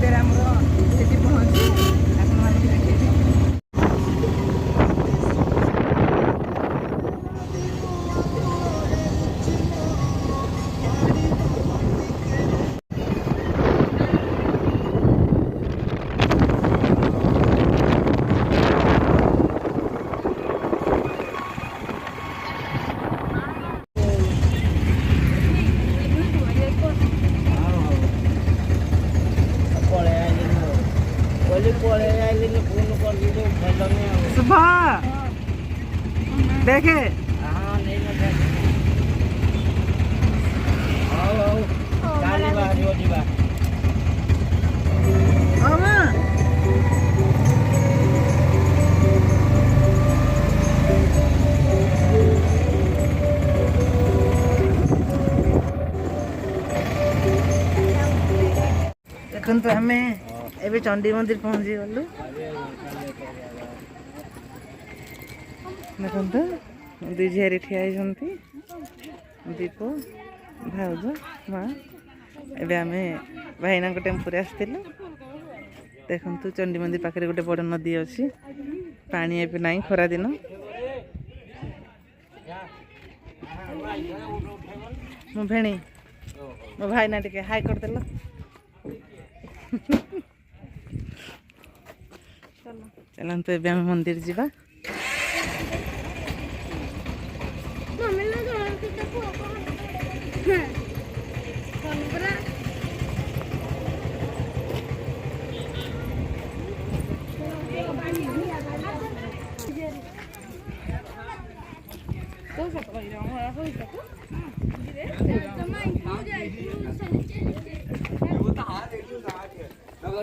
ଭିତରେ ଆମର ସେଠି ପହଞ୍ଚୁ ଆପଣମାନଙ୍କୁ ଦେଖେଇବି। सुबह देखे देखु आम ए चंडी मंदिर पहुँची गलु। देखते दुई झील ठिया दीप भाउज माँ एवं आम भाईना टेम्पुरे आसलु। देखु चंडी मंदिर पाखे गोटे बड़ नदी अच्छी पानी ए ना खरा दिन मो भेणी मो भाईना टे हाई करदेल। चलते ए मंदिर जावा।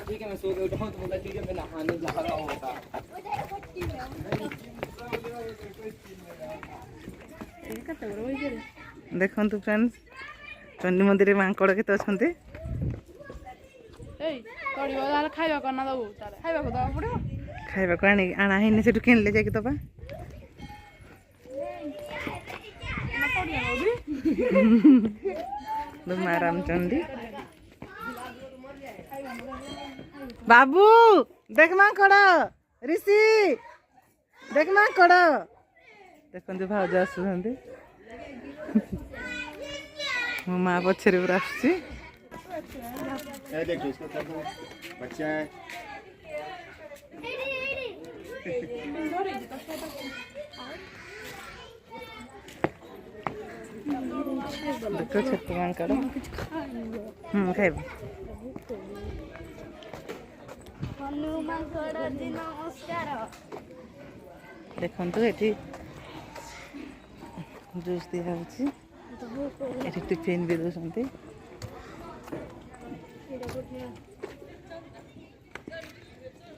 ठीक है मैं सो के उठाऊं तो बोला ठीक है मैं नहाने जा रहा हूँ। देखु फ्रेंड्स चंडी मंदिर मांकड़ के अच्छा खावा को आना है से किणले जाकि दबा माराम चंडी बाबू देख मांकड़ ऋषि देख मांकड़ देखते भाज आस मो माँ पछे पूरा आस देख छोट मांकड़ खाइब देखु ये जूस दिया टिफिन भी दौरान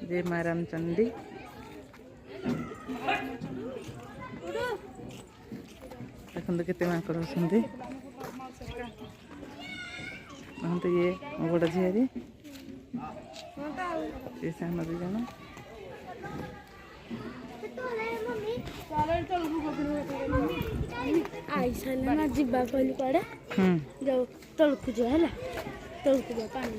जय माँ रामचंडी। देखते केते माकड़ अच्छा तो ये बड़ झील ये सान दी जन आई सारा जीवा कहली कड़े जाओ तलकू जो है तलकू जो पानी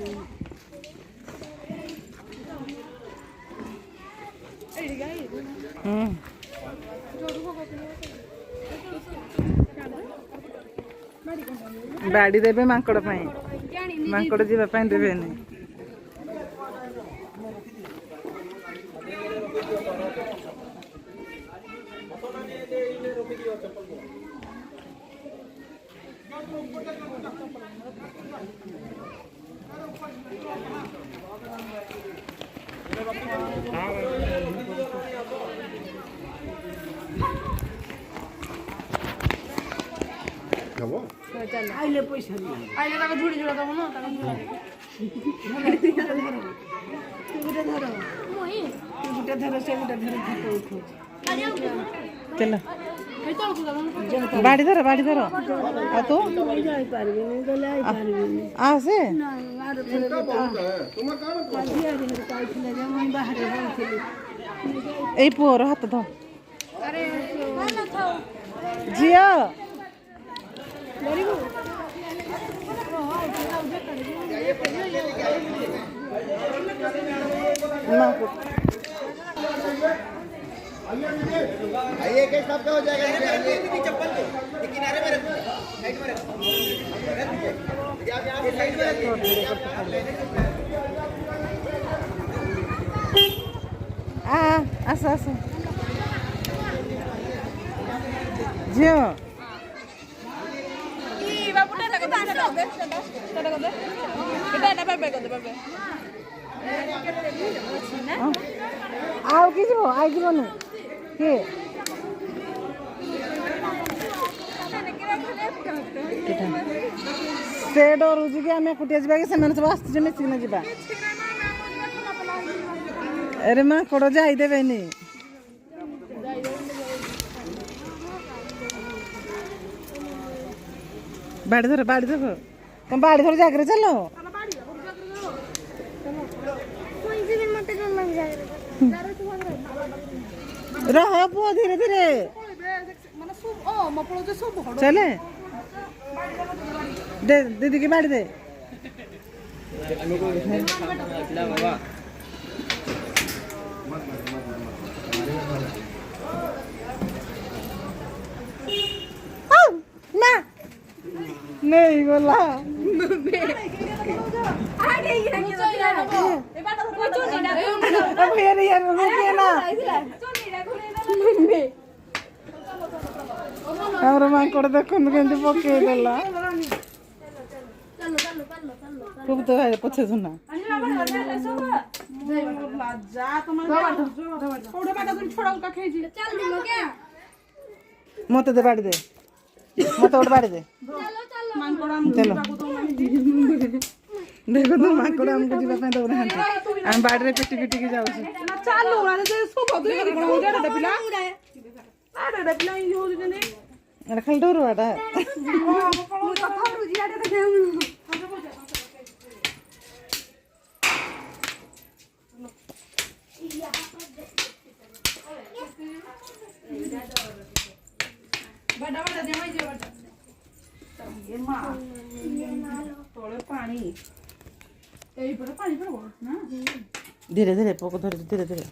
बाड़ी देवे माकड़ माकड़ जावाई देवे आइले पैसा आइले ताको झुड़ी जुड़ा दबो न ताको झुड़ा गुटे धर मोई गुटे धर से गुटे धर फोटो उठो चल बाड़ी धर आ तो जाई पारबे नहीं गले आई पारबे नहीं आ से आर धर तुम कान काजी आ रे काई खले जा मैं बाहर बैठली ए पोर हाथ धो अरे ना थाओ जिया गरीब आइए के सब हो जाएगा चप्पल के किनारे में रखो साइड में रखो साइड में रखो आस आस झियो ଆଉ କି ଯିବ ଆଇ ଯିବନି କିଏ ସେ ଡରୁଛି କି ଆମେ ଏକୁଟିଆ ଯିବା କି ସେମାନେ ସବୁ ଆସିଛୁ ମିଶିକିନା ଯିବା ଆରେ ମାଙ୍କଡ଼ ଯାଇଦେବେନି ବାଡ଼ି ଧର ତମେ ବାଡ଼ି ଧର ଜାଗାରେ ଚାଲ रह पुआ धीरे धीरे चले दे दीदी की बाड़ी दे ना नहीं बोला ଆମର ମାଙ୍କଡ଼ ଦେଖନ୍ତୁ କେମିତି ପକେଇଦେଲା खूब तो है पछे सुना मत दे बाड़ी दे मत और बाड़ी दे चलो देखो तो माकड़ हमको जीवा पे दौड़ हांती हम बाड़ी रे पिटी पिटी के जाऊ छी चालू आरे जे सो बदु के कोन उडा दे पिला आरे दे पिला ई हो जने अरे खाली डोर वाटा ओ कथा रुजी आडे देखे बड़ा बड़ा जमाई जे बड़ा ये मां तोले पानी एई पर पानी पड़ो ना धीरे धीरे पोको धरे धीरे धीरे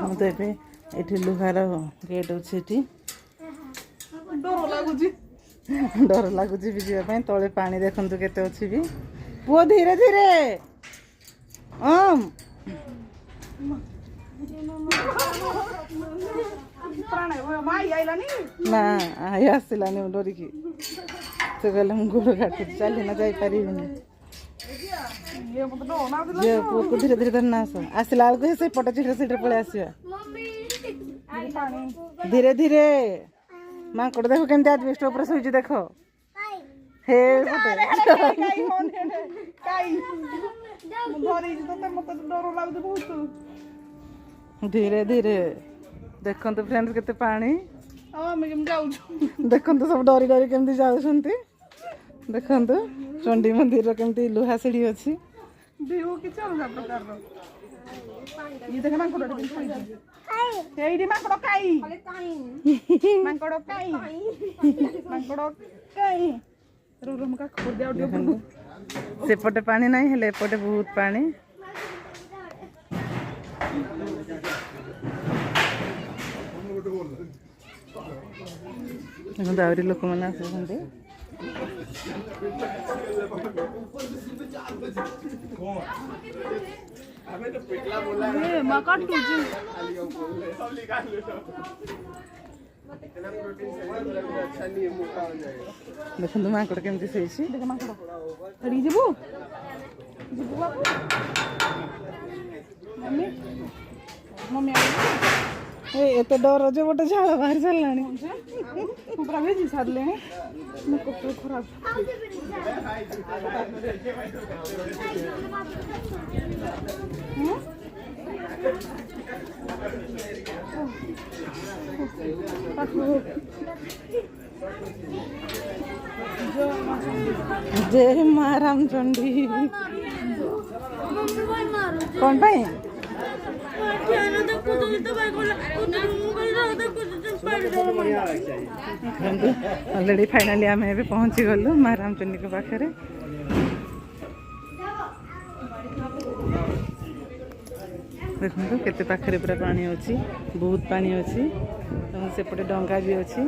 हम तो एपे एठी लुहार गेट अछि एठी डर लागुची भी जीवा ପାଇଁ तोले पानी देखंतु केते अछि भी पुओ धीरे धीरे ना आई आसलानी डरिकी से कहले हम गोड़ घाटी चली ना जाई पारिबिनी ये पुओ धीरे धीरे धरना आसला बेलू से पट चिड़े सीट पड़े आसिया धीरे धीरे माकड़ देखो केमती एडजस्ट ऊपर सोई देख हे धीरे धीरे देखो फ्रेंड्स केते पानी देखो सब डरी डरी केमती जाउछंती देखो चंडी मंदिर केमती लुहा सीढ़ी अच्छी व्यू किछ अलग प्रकार रो ये देख माकड़ एडी माकड़ काई माकड़ काई माकड़ काई रो रो मका खोर दे आउट सेपटे पानी नहीं हेले एपटे बहुत पानी दावरी लोक मैंने आसुंटे देखो माकड़ केमती सही जीवु मम्मी एत डर जो गोटे झाड़ बाहर चलना पूरा भेजी सारे खराब जय माँ रामचंडी कौन पाई ऑलरेडी फाइनली आम ए पहुँची गलु माँ रामचंडी के पाखे देखो केते पाखरे पूरा पानी अच्छी बहुत पानी अच्छी सेपटे डंगा भी अच्छी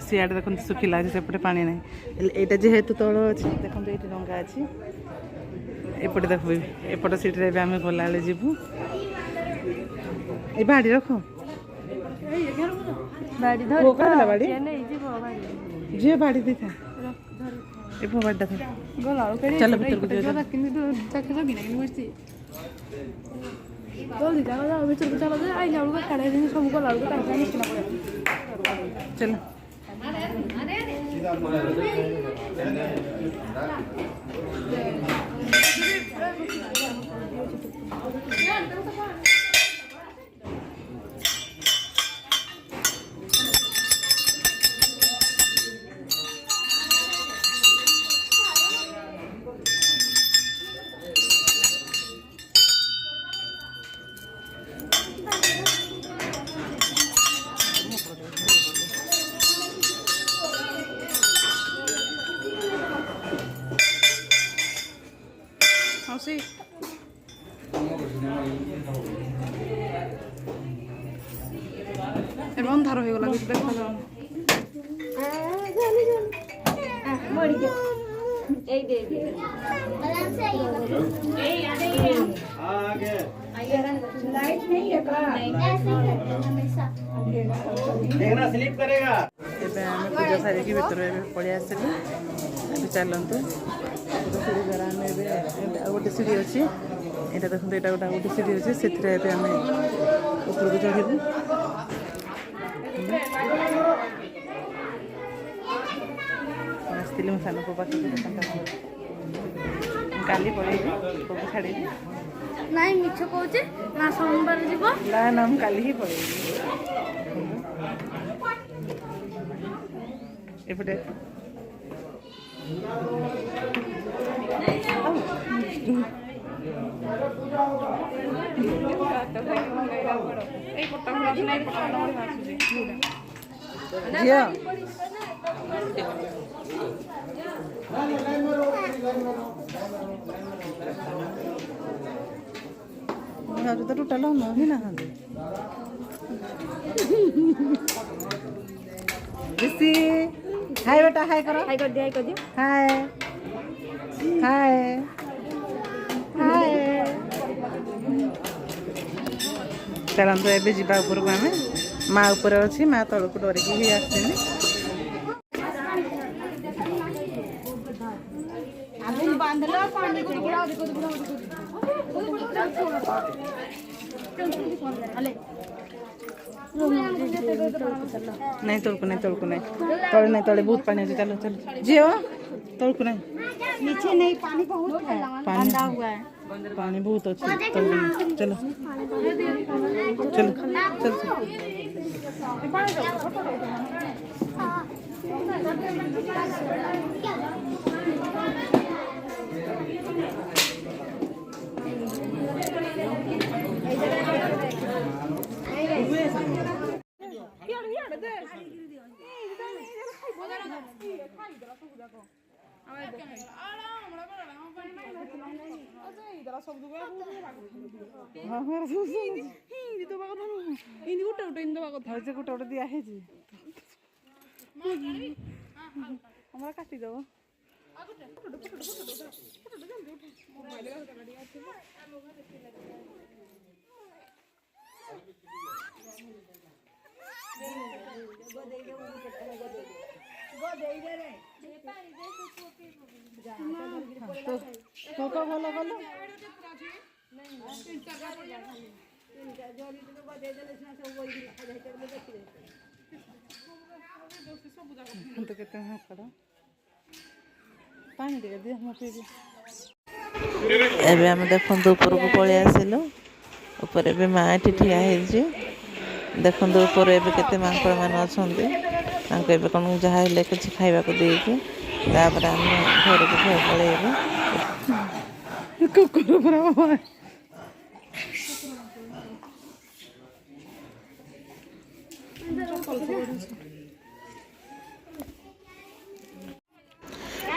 सियाड़े देखो सुखिला अच्छे सेपटे पानी ना यहाँ जेहेतु तल अच्छी देखो ये डंगा अच्छी एपटे देख एपट सीट्रे आम गला जीवु ये बाड़ी रख बाड़ी जी बाड़ी दी था बाड़ी चलो भीतर को चलो अंधार हो गला देखा जाओ स्लिप करेगा पूजा सारी भीतर पलि आसलु चलतु सीढ़ी द्वारा आम गोटे सीढ़ी अच्छी यहाँ देखते यहाँ गोटे सीढ़ी अच्छी से आम ऊपर को चढ़ू आसती मो सान पो पाख काली पड़ेगी छाड़ी नहीं मिछ कहूचे ना सोमवार जीव ना ना हम काली ही पड़ेगी एपटे झिया तो टोटाल ही ना हाय बेटा हाय करो हाय कर दिया हाय हाय हाय चलते एवं जावा उपरको आम माँ ऊपर अच्छी माँ तलक डरिकी ही आसनी नहीं तलको नहीं तले नहीं तले बहुत पानी अच्छे चलो चलो जियो तलको नहीं नीचे नहीं पानी बहुत है गंदा हुआ है पानी बहुत अच्छे चलो चलो चलो गोटे दिया हमारा काटिदेव तो भल कल तो केते पानी टे दिए एबे हम देखो ऊपर को पलि आसिलु ऊपर भी माँ एटी ठिया है देखो ऊपर एबे केते मांकड़ मान अच्छे कौन जहाँ किसी खावा को देके तापर आम घर को पलैबे कुकुर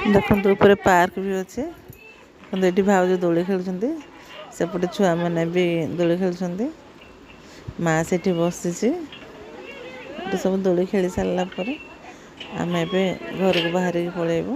देखो ऊपर पार्क भी अच्छे ये भाज दोली खेलुंट ସେପଟେ ଛୁଆମାନେ ବି ଦୋଳି ଖେଳୁଛନ୍ତି। ମା ସେଠି ବସିଛି। ଏଠି ସବୁ ଦୋଳି ଖେଳି ସାରିଲା ପରେ ଆମେ ଏବେ ଘରକୁ ବାହାରିକି ପଳେଇବୁ।